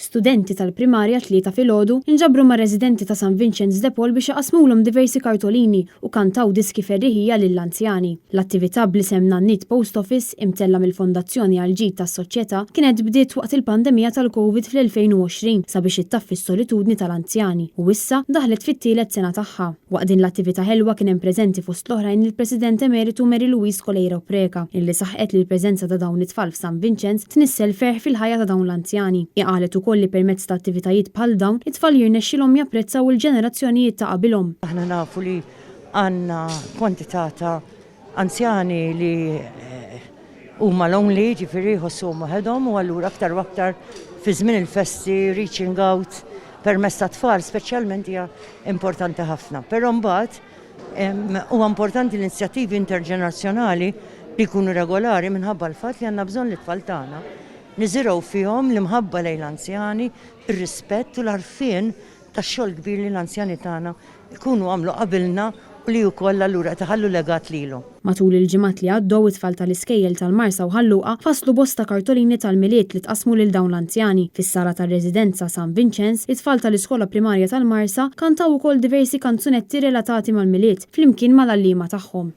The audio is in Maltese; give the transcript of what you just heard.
Studenti tal-primarja 3 filgħodu inġabru ma' residenti ta' St. Vincent's de Paul biex jaqsmulhom diversi kartolini u kantaw diski ferriħija lill-anzjani. L-attività bl-isem Nannit Post Office imtella mill-Fondazzjoni għal ġid tas-Soċjetà kienet bdiet waqt il-pandemija tal-Covid fl-2020 sabiex ittaffi s-solitudni tal-anzjani u issa daħlet fit-tielet sena tagħha. Waqt din l-attività ħelwa kien hemm preżenti fost l-oħrajn il-President Emeritu Mary Louise Colleiro Preca, illi saħqet li l-preżenza ta' dawn it-tfal f'St. Vincent's tnissel ferħ fil-ħajja ta' dawn l-anzjani. Qalet ukoll li permezz ta' attivitajiet bħal dawn it-tfal jirnexxilhom japprezzaw il-ġenerazzjonijiet ta' qabilhom. Aħna nafu li għandna kwantità ta' anzjani li huma lonely, ġifieri jħossuhom waħedhom u allura aktar u aktar fi żmien il-festi reaching out permezz ta' tfal speċjalment hija importanti ħafna. Però mbagħad huwa importanti l-inizjattivi interġenerazzjonali li jkunu regolari minħabba l-fatt li għandna bżonn li t-tfal tagħna niżiraw fihom l-imħabba lejn l-anzjani, ir-rispett u l-għarfien tax-xogħol kbir li l-anzjani tagħna jkunu għamlu qabilna u li wkoll allura taħallu legat lilhom. Matul il-ġimgħat li għaddew it-tfal tal-iskejjel tal-Marsa u Ħalluqa faslu bosta kartolini tal-miliet li tqasmu lil dawn l-anzjani. Fis-sala tar-residenza St. Vincent's, it-tfal tal-iskola primarja tal-Marsa kantaw ukoll diversi kanzunetti relatati mal-miliet flimkien mal-għalliema tagħhom.